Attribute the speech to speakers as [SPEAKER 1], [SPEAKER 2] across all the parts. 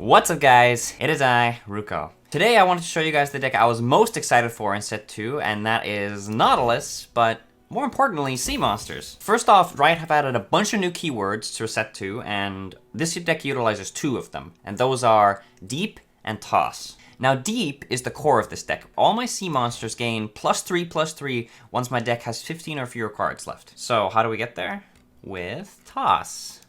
[SPEAKER 1] What's up guys, it is I, Ruko. Today I wanted to show you guys the deck I was most excited for in set 2, and that is Nautilus, but more importantly, sea monsters. First off, Riot have added a bunch of new keywords to set 2, and this deck utilizes 2 of them, and those are Deep and Toss. Now Deep is the core of this deck. All my sea monsters gain +3/+3 once my deck has 15 or fewer cards left. So how do we get there? With Toss.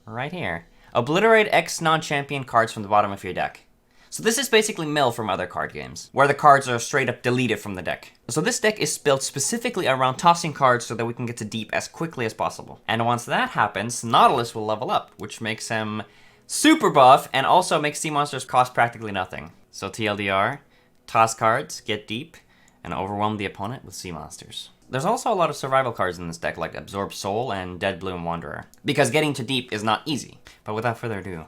[SPEAKER 1] Right here. Obliterate X non-champion cards from the bottom of your deck. So this is basically mill from other card games, where the cards are straight up deleted from the deck. So this deck is built specifically around tossing cards so that we can get to Deep as quickly as possible. And once that happens, Nautilus will level up, which makes him super buff and also makes sea monsters cost practically nothing. So TLDR, toss cards, get Deep, and overwhelm the opponent with sea monsters. There's also a lot of survival cards in this deck, like Absorb Soul and Dead Bloom Wanderer, because getting to Deep is not easy. But without further ado,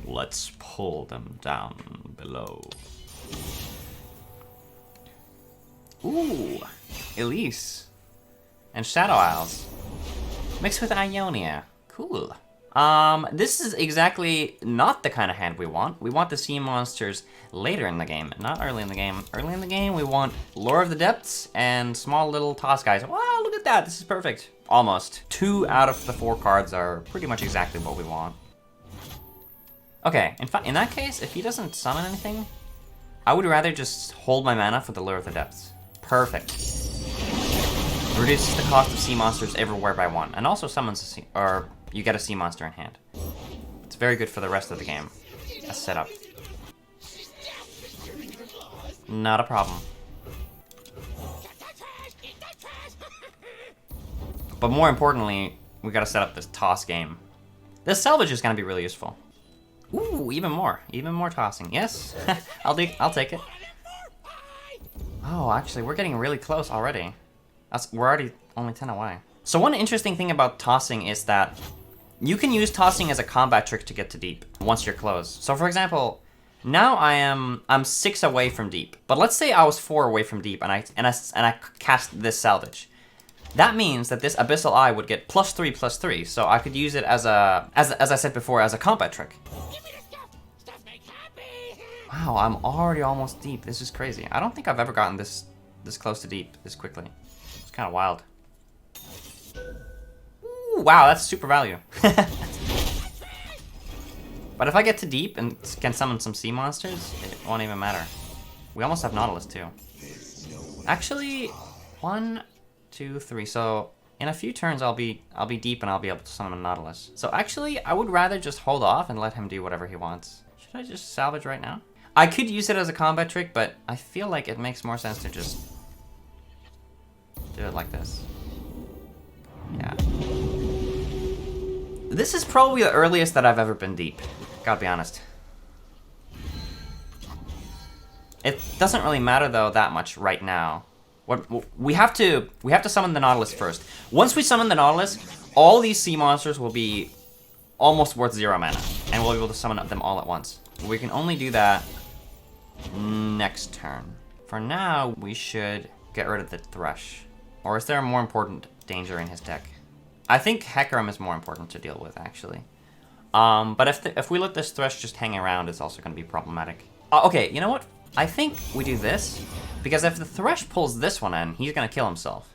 [SPEAKER 1] let's pull them down below. Ooh, Elise. And Shadow Isles. Mixed with Ionia. Cool. This is exactly not the kind of hand we want. We want the sea monsters later in the game, not early in the game. Early in the game, we want Lure of the Depths and small little toss guys. Wow, look at that, this is perfect. Almost. 2 out of the 4 cards are pretty much exactly what we want. Okay, in that case, if he doesn't summon anything, I would rather just hold my mana for the Lure of the Depths. Perfect. Reduces the cost of sea monsters everywhere by 1, and also summons a sea, or you get a sea monster in hand. It's very good for the rest of the game. A setup. Not a problem. But more importantly, we gotta set up this toss game. This salvage is gonna be really useful. Ooh, even more tossing. Yes, I'll take it. Oh, actually, we're getting really close already. We're already only 10 away. So one interesting thing about tossing is that you can use tossing as a combat trick to get to Deep once you're close. So for example, now I'm 6 away from Deep, but let's say I was 4 away from Deep and I cast this salvage. That means that this Abyssal Eye would get +3/+3, so I could use it as I said before, as a combat trick. Wow, I'm already almost Deep. This is crazy. I don't think I've ever gotten this close to Deep this quickly. It's kind of wild. Ooh, wow, that's super value. But if I get to Deep and can summon some sea monsters, it won't even matter. We almost have Nautilus too. Actually, 1, 2, 3. So in a few turns, I'll be Deep and I'll be able to summon Nautilus. So actually, I would rather just hold off and let him do whatever he wants. Should I just salvage right now? I could use it as a combat trick, but I feel like it makes more sense to just do it like this. Yeah. This is probably the earliest that I've ever been Deep. Gotta be honest. It doesn't really matter though that much right now. We have to summon the Nautilus first. Once we summon the Nautilus, all these sea monsters will be almost worth 0 mana, and we'll be able to summon them all at once. We can only do that next turn. For now, we should get rid of the Thresh. Or is there a more important danger in his deck? I think Hecarim is more important to deal with, actually. But if we let this Thresh just hang around, it's also going to be problematic. Okay, you know what? I think we do this, because if the Thresh pulls this one in, he's going to kill himself.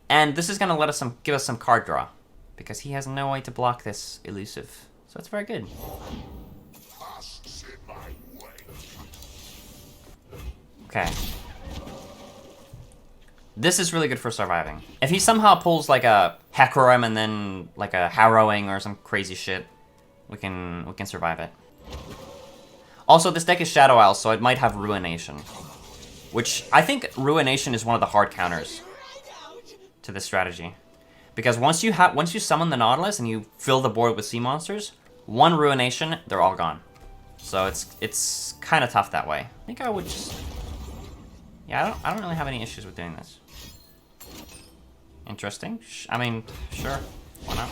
[SPEAKER 1] And this is going to give us some card draw, because he has no way to block this elusive. So it's very good. Okay. This is really good for surviving. If he somehow pulls like a Hecarim and then like a Harrowing or some crazy shit, we can survive it. Also, this deck is Shadow Isles, so it might have Ruination, which I think Ruination is one of the hard counters to this strategy, because once you summon the Nautilus and you fill the board with sea monsters, 1 Ruination, they're all gone. So it's kind of tough that way. I think I would just. Yeah, I don't really have any issues with doing this. Interesting. I mean, sure. Why not?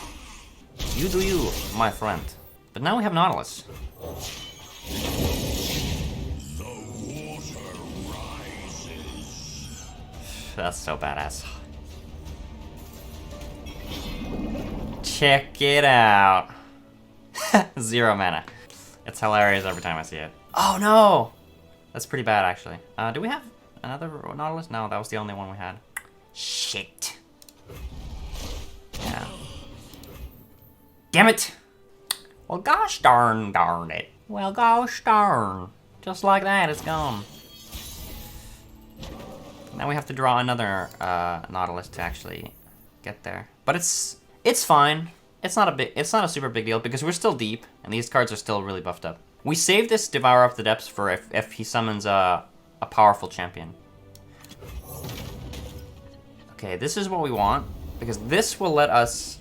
[SPEAKER 1] You do you, my friend. But now we have Nautilus. The water rises. That's so badass. Check it out. 0 mana. It's hilarious every time I see it. Oh no! That's pretty bad, actually. Do we have another Nautilus? No, that was the only one we had. Shit. Yeah. Damn it! Well, gosh darn it. Well, gosh darn. Just like that, it's gone. Now we have to draw another Nautilus to actually get there. But it's fine. It's not a super big deal because we're still deep and these cards are still really buffed up. We save this Devourer of the Depths for if he summons a powerful champion. Okay, this is what we want because this will let us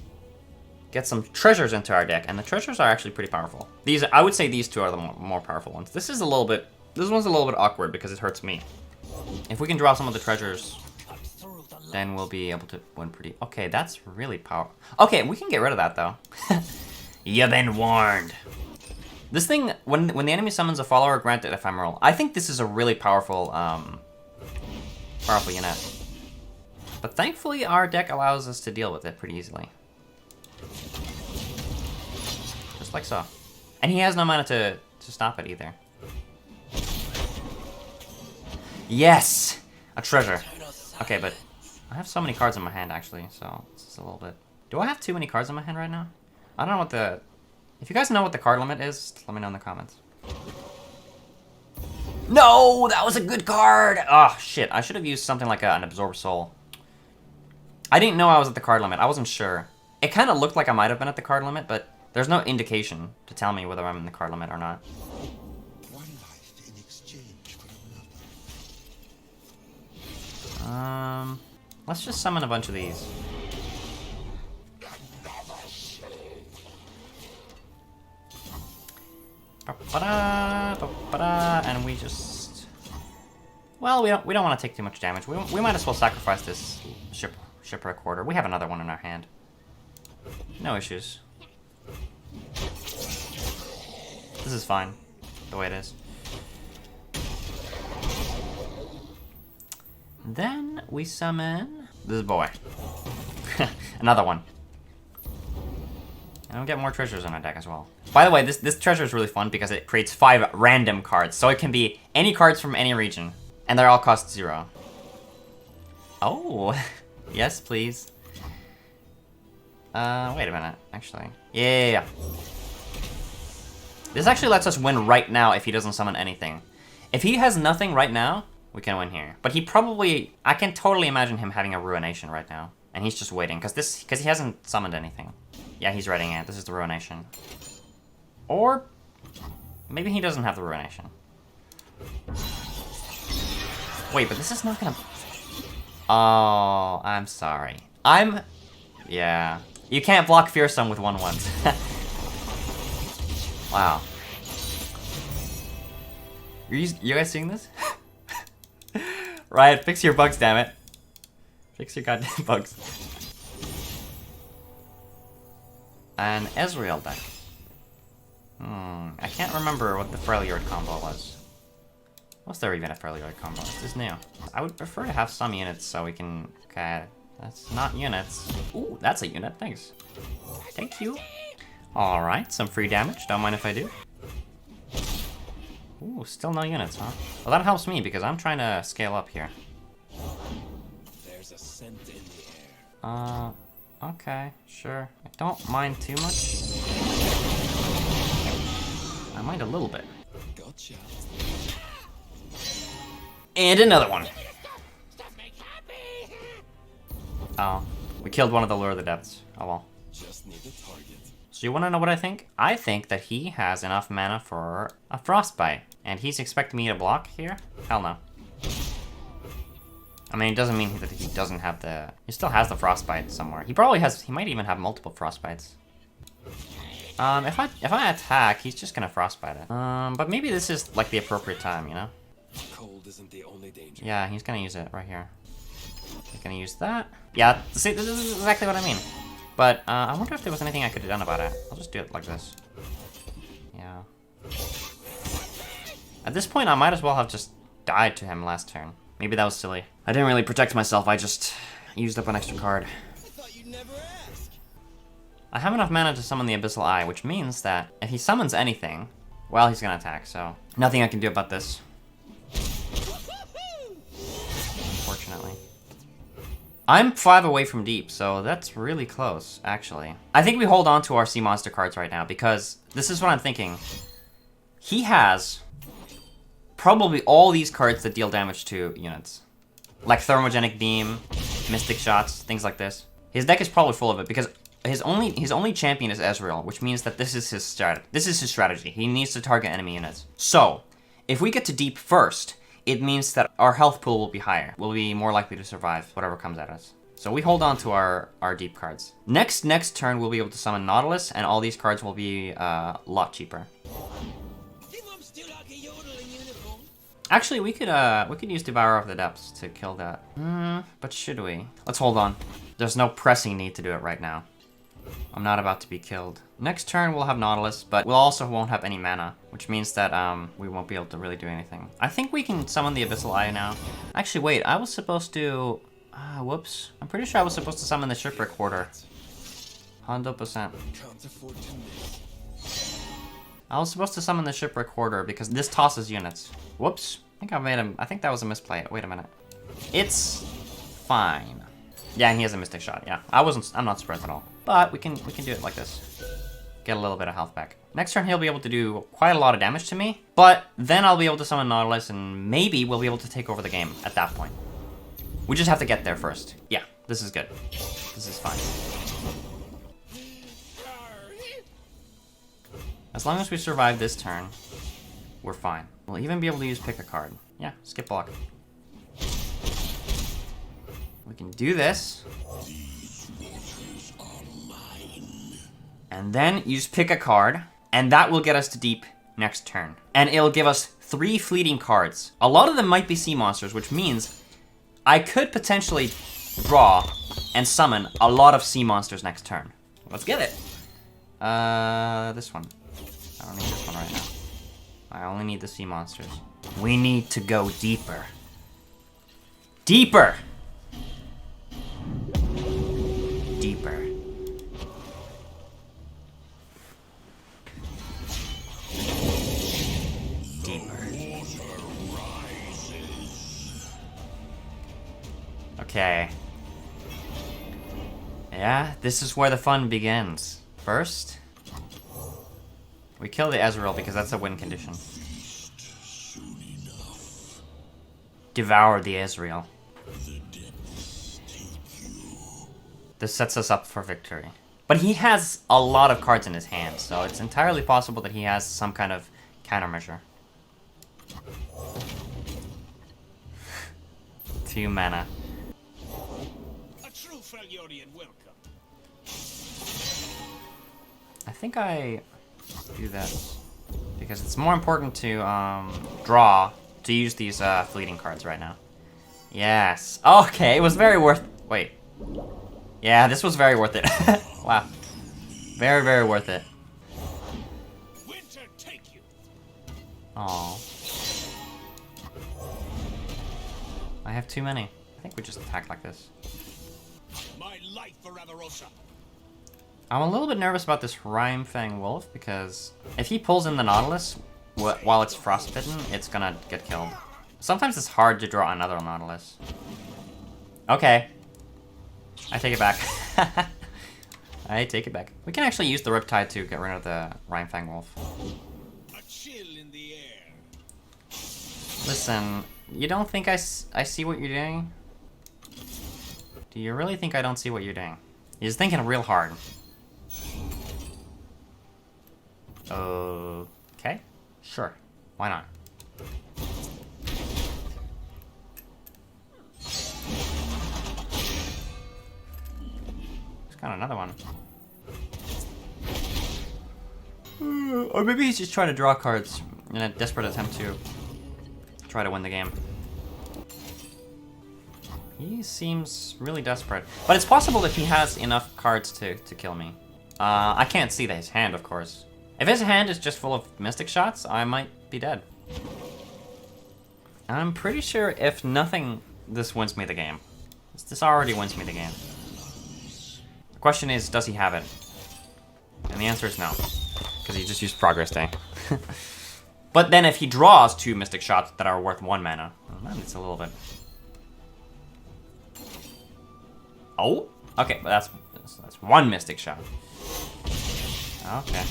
[SPEAKER 1] get some treasures into our deck, and the treasures are actually pretty powerful. I would say these two are the more powerful ones. This one's a little bit awkward because it hurts me. If we can draw some of the treasures, then we'll be able to win pretty... Okay, that's really powerful. Okay, we can get rid of that, though. You've been warned. This thing, when the enemy summons a follower granted ephemeral, I think this is a really powerful, powerful unit. But thankfully, our deck allows us to deal with it pretty easily. Just like so. And he has no mana to stop it either. Yes! A treasure. Okay, but I have so many cards in my hand, actually, so this is a little bit... Do I have too many cards in my hand right now? I don't know what the... If you guys know what the card limit is, let me know in the comments. No! That was a good card! Oh, shit. I should have used something like an Absorb Soul. I didn't know I was at the card limit. I wasn't sure. It kind of looked like I might have been at the card limit, but there's no indication to tell me whether I'm in the card limit or not. Let's just summon a bunch of these. And we just... Well, we don't want to take too much damage. We might as well sacrifice this shipwreck quarter. We have another one in our hand. No issues. This is fine, the way it is. Then we summon this boy. Another one. And we'll get more treasures in our deck as well. By the way, this treasure is really fun because it creates 5 random cards. So it can be any cards from any region. And they're all cost 0. Oh, yes, please. Wait a minute, actually. Yeah. This actually lets us win right now if he doesn't summon anything. If he has nothing right now, we can win here. But he probably... I can totally imagine him having a Ruination right now. And he's just waiting, because he hasn't summoned anything. Yeah, he's reading it. This is the Ruination. Or... maybe he doesn't have the Ruination. Wait, but this is not gonna... Oh, I'm sorry. Yeah. You can't block Fearsome with 1/1s. Wow. You guys seeing this? Riot, fix your bugs, damn it. Fix your goddamn bugs. An Azrael deck. I can't remember what the Freljord combo was. Was there even a Freljord combo? This is new. I would prefer to have some units so we can... Okay, that's not units. Ooh, that's a unit, thanks. Thank you. Alright, some free damage, don't mind if I do. Ooh, still no units, huh? Well, that helps me because I'm trying to scale up here.
[SPEAKER 2] There's a scent in the air.
[SPEAKER 1] Okay, sure. I don't mind too much. I mind a little bit.
[SPEAKER 2] Gotcha.
[SPEAKER 1] And another one. Oh, we killed one of the Lure of the Depths. Oh well.
[SPEAKER 2] Just need a target.
[SPEAKER 1] So you want to know what I think? I think that he has enough mana for a Frostbite. And he's expecting me to block here? Hell no. I mean, it doesn't mean that he doesn't have the... He still has the Frostbite somewhere. He probably has... He might even have multiple Frostbites. If I attack, he's just gonna Frostbite it. But maybe this is like the appropriate time, you know?
[SPEAKER 2] Cold isn't the only danger.
[SPEAKER 1] Yeah, he's gonna use it right here. He's gonna use that. Yeah, see, this is exactly what I mean. But, I wonder if there was anything I could have done about it. I'll just do it like this. Yeah. At this point, I might as well have just died to him last turn. Maybe that was silly. I didn't really protect myself, I just used up an extra card.
[SPEAKER 2] I thought you'd never ask.
[SPEAKER 1] I have enough mana to summon the Abyssal Eye, which means that if he summons anything, Well, he's gonna attack, so nothing I can do about this. Unfortunately. I'm 5 away from deep, so that's really close, actually. I think we hold on to our sea monster cards right now, because this is what I'm thinking. He has probably all these cards that deal damage to units. Like Thermogenic Beam, Mystic Shots, things like this. His deck is probably full of it, because his only champion is Azrael, which means that this is his strategy. He needs to target enemy units. So, if we get to deep first, it means that our health pool will be higher. We'll be more likely to survive whatever comes at us. So we hold on to our deep cards. Next turn, we'll be able to summon Nautilus, and all these cards will be a lot cheaper. Actually, we could use Devourer of the Depths to kill that. But should we? Let's hold on. There's no pressing need to do it right now. I'm not about to be killed. Next turn, we'll have Nautilus, but we'll also won't have any mana, which means that we won't be able to really do anything. I think we can summon the Abyssal Eye now. Actually, wait, I was supposed to... whoops. I'm pretty sure I was supposed to summon the Shipwreck Hoarder. 100%. I was supposed to summon the Shipwreck Hoarder because this tosses units. Whoops. I think that was a misplay. Wait a minute. It's fine. Yeah, and he has a Mystic Shot, yeah. I'm not surprised at all. But we can do it like this. Get a little bit of health back. Next turn he'll be able to do quite a lot of damage to me, but then I'll be able to summon Nautilus and maybe we'll be able to take over the game at that point. We just have to get there first. Yeah, this is good. This is fine. As long as we survive this turn, we're fine. We'll even be able to use pick a card. Yeah, skip block. We can do this. And then use pick a card, and that will get us to deep next turn. And it'll give us 3 fleeting cards. A lot of them might be sea monsters, which means I could potentially draw and summon a lot of sea monsters next turn. Let's get it. This one. I don't need this one right now. I only need the sea monsters. We need to go deeper. Deeper! Deeper. Deeper. Okay. Yeah, this is where the fun begins. First, we kill the Azrael because that's a win condition. Devour the Azrael. This sets us up for victory. But he has a lot of cards in his hand, so it's entirely possible that he has some kind of countermeasure. 2 mana.
[SPEAKER 2] A true Freljordian welcome.
[SPEAKER 1] I think I do this because it's more important to draw to use these fleeting cards right now. Yes. Okay, it was very worth... Wait. Yeah, this was very worth it. Wow. Very, very worth it.
[SPEAKER 2] Winter take you.
[SPEAKER 1] Aww. I have too many. I think we just attack like this.
[SPEAKER 2] My life for Avarosa.
[SPEAKER 1] I'm a little bit nervous about this Rimefang Wolf because if he pulls in the Nautilus while it's frostbitten, it's gonna get killed. Sometimes it's hard to draw another Nautilus. Okay. I take it back. I take it back. We can actually use the Riptide to get rid of the Rimefang Wolf.
[SPEAKER 2] A chill in the air.
[SPEAKER 1] Listen, you don't think I see what you're doing? Do you really think I don't see what you're doing? You're just thinking real hard. Okay. Sure. Why not? Got another one. Or maybe he's just trying to draw cards in a desperate attempt to try to win the game. He seems really desperate. But it's possible that he has enough cards to kill me. I can't see his hand, of course. If his hand is just full of Mystic Shots, I might be dead. I'm pretty sure if nothing, this wins me the game. This already wins me the game. The question is, does he have it? And the answer is no. Because he just used Progress Day. But then if he draws 2 Mystic Shots that are worth 1 mana, well, then it's a little bit... Oh? Okay, but that's 1 Mystic Shot. Okay.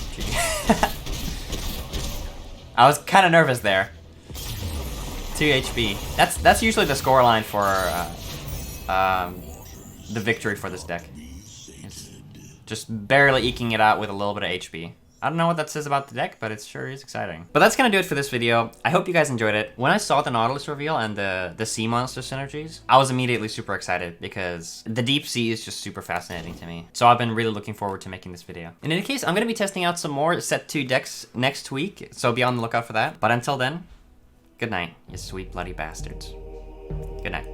[SPEAKER 1] I was kind of nervous there. 2 HP. That's usually the scoreline for the victory for this deck. It's just barely eking it out with a little bit of HP. I don't know what that says about the deck, but it sure is exciting. But that's gonna do it for this video. I hope you guys enjoyed it. When I saw the Nautilus reveal and the sea monster synergies, I was immediately super excited because the deep sea is just super fascinating to me. So I've been really looking forward to making this video. In any case, I'm gonna be testing out some more set 2 decks next week, so be on the lookout for that. But until then, good night, you sweet bloody bastards. Good night.